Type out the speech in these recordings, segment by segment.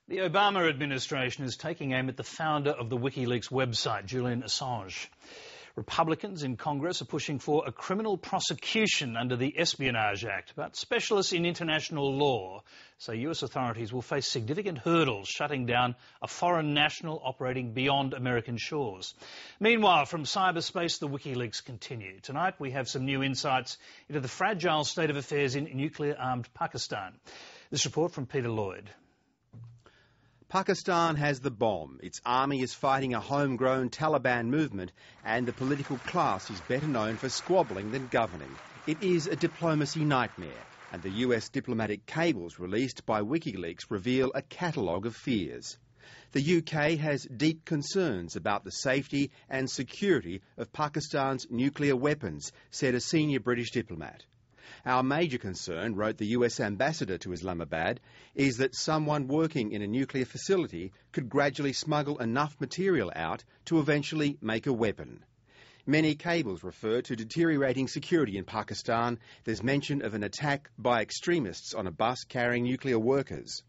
The Obama administration is taking aim at the founder of the WikiLeaks website, Julian Assange. Republicans in Congress are pushing for a criminal prosecution under the Espionage Act, but specialists in international law say US authorities will face significant hurdles shutting down a foreign national operating beyond American shores. Meanwhile, from cyberspace, the WikiLeaks continue. Tonight we have some new insights into the fragile state of affairs in nuclear-armed Pakistan. This report from Peter Lloyd. Pakistan has the bomb. Its army is fighting a homegrown Taliban movement, and the political class is better known for squabbling than governing. It is a diplomacy nightmare, and the US diplomatic cables released by WikiLeaks reveal a catalogue of fears. The UK has deep concerns about the safety and security of Pakistan's nuclear weapons, said a senior British diplomat. Our major concern, wrote the US ambassador to Islamabad, is that someone working in a nuclear facility could gradually smuggle enough material out to eventually make a weapon. Many cables refer to deteriorating security in Pakistan. There's mention of an attack by extremists on a bus carrying nuclear workers.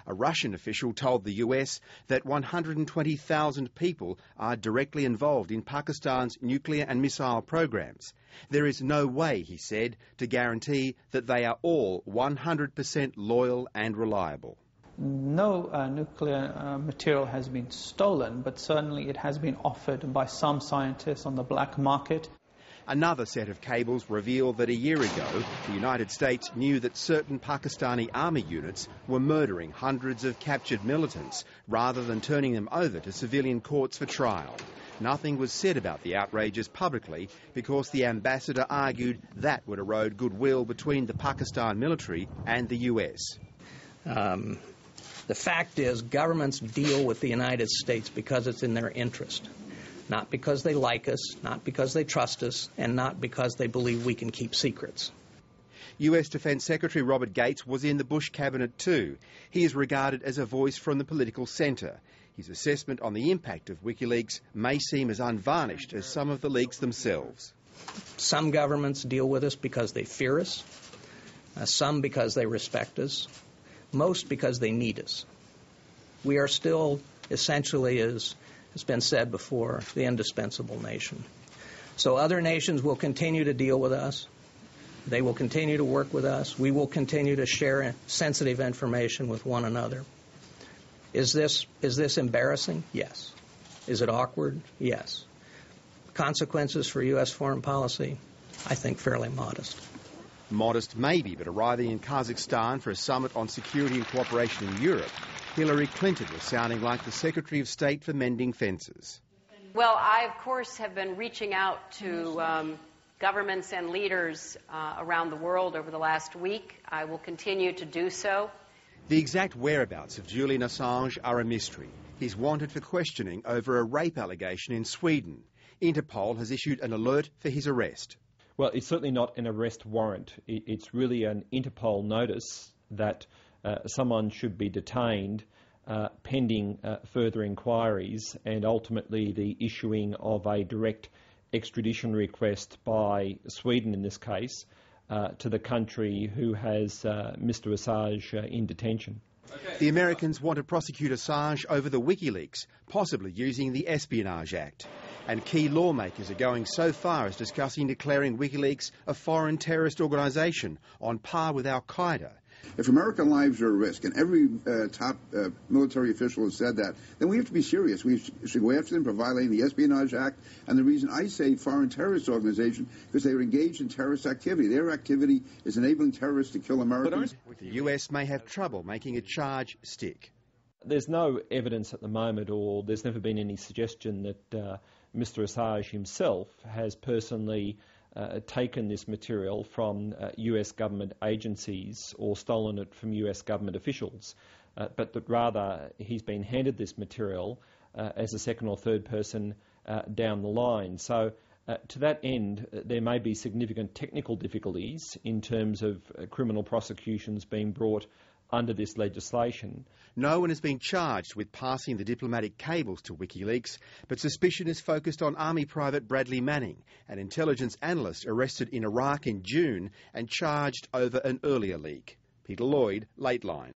A Russian official told the US that 120,000 people are directly involved in Pakistan's nuclear and missile programs. There is no way, he said, to guarantee that they are all 100% loyal and reliable. No nuclear material has been stolen, but certainly it has been offered by some scientists on the black market. Another set of cables reveal that a year ago, the United States knew that certain Pakistani army units were murdering hundreds of captured militants rather than turning them over to civilian courts for trial. Nothing was said about the outrages publicly because the ambassador argued that would erode goodwill between the Pakistan military and the US. The fact is, governments deal with the United States because it's in their interest. Not because they like us, not because they trust us, and not because they believe we can keep secrets. US Defence Secretary Robert Gates was in the Bush cabinet too. He is regarded as a voice from the political centre. His assessment on the impact of WikiLeaks may seem as unvarnished as some of the leaks themselves. Some governments deal with us because they fear us, some because they respect us, most because they need us. We are still essentially, as has been said before, the indispensable nation. So other nations will continue to deal with us. They will continue to work with us. We will continue to share sensitive information with one another. Is this embarrassing? Yes. Is it awkward? Yes. Consequences for U.S. foreign policy? I think fairly modest. Modest maybe, but arriving in Kazakhstan for a summit on security and cooperation in Europe, Hillary Clinton was sounding like the Secretary of State for mending fences. Well, I, of course, have been reaching out to governments and leaders around the world over the last week. I will continue to do so. The exact whereabouts of Julian Assange are a mystery. He's wanted for questioning over a rape allegation in Sweden. Interpol has issued an alert for his arrest. Well, it's certainly not an arrest warrant. It's really an Interpol notice that someone should be detained pending further inquiries and ultimately the issuing of a direct extradition request by Sweden in this case to the country who has Mr Assange in detention. The Americans want to prosecute Assange over the WikiLeaks, possibly using the Espionage Act. And key lawmakers are going so far as discussing declaring WikiLeaks a foreign terrorist organisation on par with Al-Qaeda. If American lives are at risk, and every top military official has said that, then we have to be serious. We should go after them for violating the Espionage Act. And the reason I say foreign terrorist organization, because they are engaged in terrorist activity. Their activity is enabling terrorists to kill Americans. The US may have trouble making a charge stick. There's no evidence at the moment, or there's never been any suggestion that Mr Assange himself has personally taken this material from US government agencies or stolen it from US government officials, but that rather he's been handed this material as a second or third person down the line. So to that end, there may be significant technical difficulties in terms of criminal prosecutions being brought under this legislation. No one has been charged with passing the diplomatic cables to WikiLeaks, but suspicion is focused on Army Private Bradley Manning, an intelligence analyst arrested in Iraq in June and charged over an earlier leak. Peter Lloyd, Lateline.